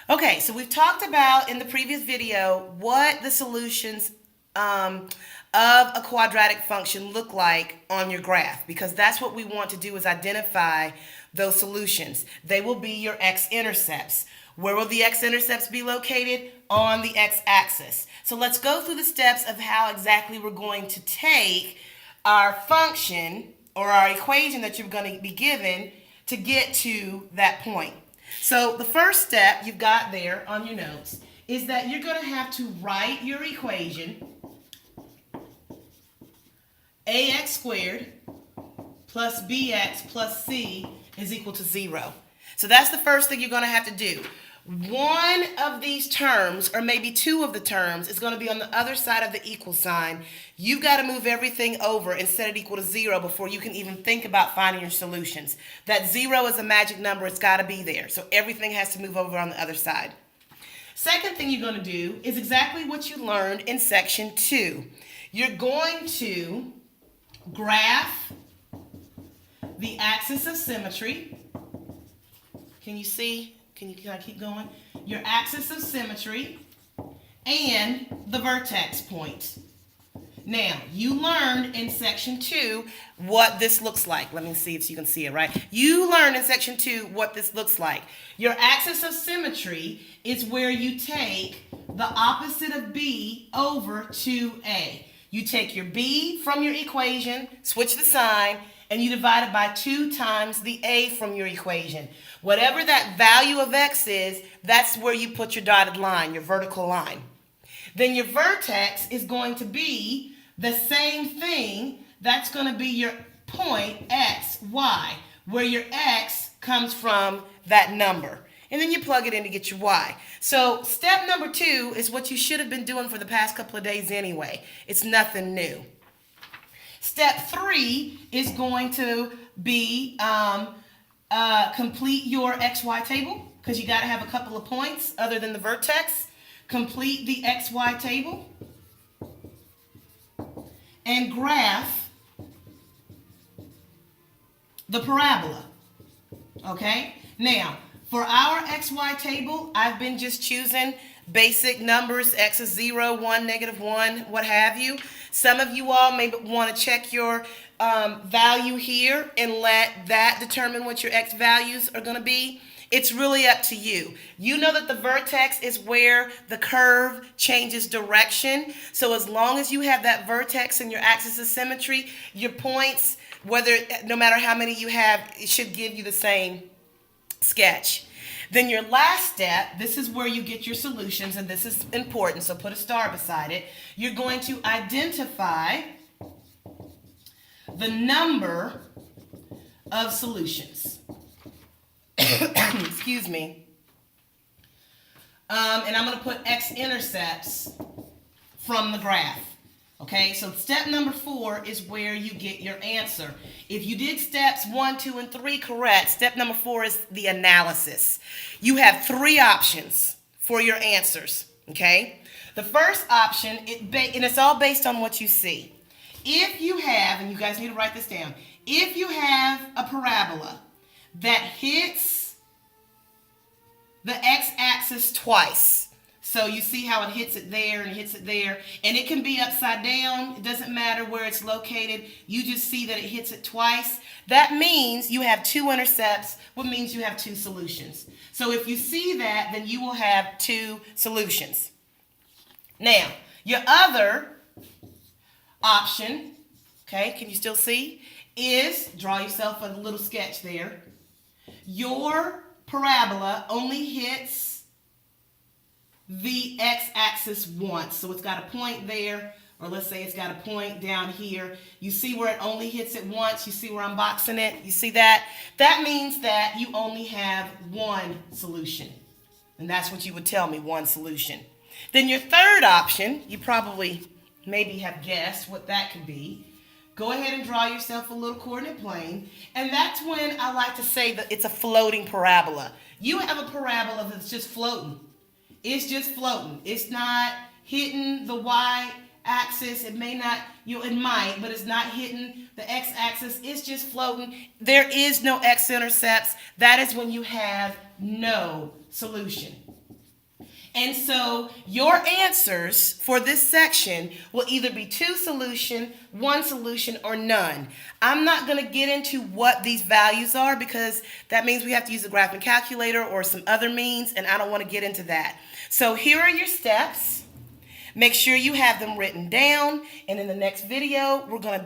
Okay, so we've talked about in the previous video what the solutions of a quadratic function look like on your graph, because that's what we want to do is identify those solutions. They will be your x-intercepts. Where will the x-intercepts be located? On the x-axis. So let's go through the steps of how exactly we're going to take our function or our equation that you're going to be given to get to that point. So the first step you've got there on your notes is that you're going to have to write your equation ax squared plus bx plus c is equal to 0. So that's the first thing you're going to have to do. One of these terms, or maybe two of the terms, is going to be on the other side of the equal sign. You've got to move everything over and set it equal to 0 before you can even think about finding your solutions. That 0 is a magic number. It's got to be there. So everything has to move over on the other side. Second thing you're going to do is exactly what you learned in section 2. You're going to graph the axis of symmetry. Can you see? Can I keep going? Your axis of symmetry and the vertex point. Now, you learned in section 2 what this looks like. Let me see if you can see it, right? You learned in section 2 what this looks like. Your axis of symmetry is where you take the opposite of b over to a. You take your b from your equation, switch the sign, and you divide it by 2 times the a from your equation. Whatever that value of x is, that's where you put your dotted line, your vertical line. Then your vertex is going to be the same thing. That's going to be your point x, y, where your x comes from that number. And then you plug it in to get your y. So step number 2 is what you should have been doing for the past couple of days anyway. It's nothing new. Step 3 is going to be complete your XY table, because you got to have a couple of points other than the vertex. Complete the XY table and graph the parabola. Okay? Now, for our XY table, I've been just choosing basic numbers, x is 0, 1, -1, what have you. Some of you all may want to check your value here and let that determine what your x values are going to be. It's really up to you. You know that the vertex is where the curve changes direction. So as long as you have that vertex in your axis of symmetry, your points, no matter how many you have, it should give you the same sketch. Then your last step, this is where you get your solutions, and this is important, so put a star beside it. You're going to identify the number of solutions. Excuse me. And I'm going to put x-intercepts from the graph. Okay, so step number 4 is where you get your answer. If you did steps 1, 2, and 3 correct, step number 4 is the analysis. You have 3 options for your answers. Okay, the first option, and it's all based on what you see. If you have, and you guys need to write this down, if you have a parabola that hits the x-axis twice, so you see how it hits it there and hits it there, and it can be upside down. It doesn't matter where it's located. You just see that it hits it twice. That means you have 2 intercepts, which means you have 2 solutions. So if you see that, then you will have 2 solutions. Now, your other option, okay, can you still see, is draw yourself a little sketch there. Your parabola only hits the x-axis once. So it's got a point there, or let's say it's got a point down here. You see where it only hits it once? You see where I'm boxing it? You see that? That means that you only have 1 solution. And that's what you would tell me, 1 solution. Then your third option, you probably maybe have guessed what that could be. Go ahead and draw yourself a little coordinate plane. And that's when I like to say that it's a floating parabola. You have a parabola that's just floating. It's just floating. It's not hitting the y-axis. It may not, it might, but it's not hitting the x-axis. It's just floating. There is no x-intercepts. That is when you have no solution. And so your answers for this section will either be 2 solution, 1 solution, or none. I'm not going to get into what these values are because that means we have to use a graphing calculator or some other means, and I don't want to get into that. So here are your steps. Make sure you have them written down, and in the next video, we're going to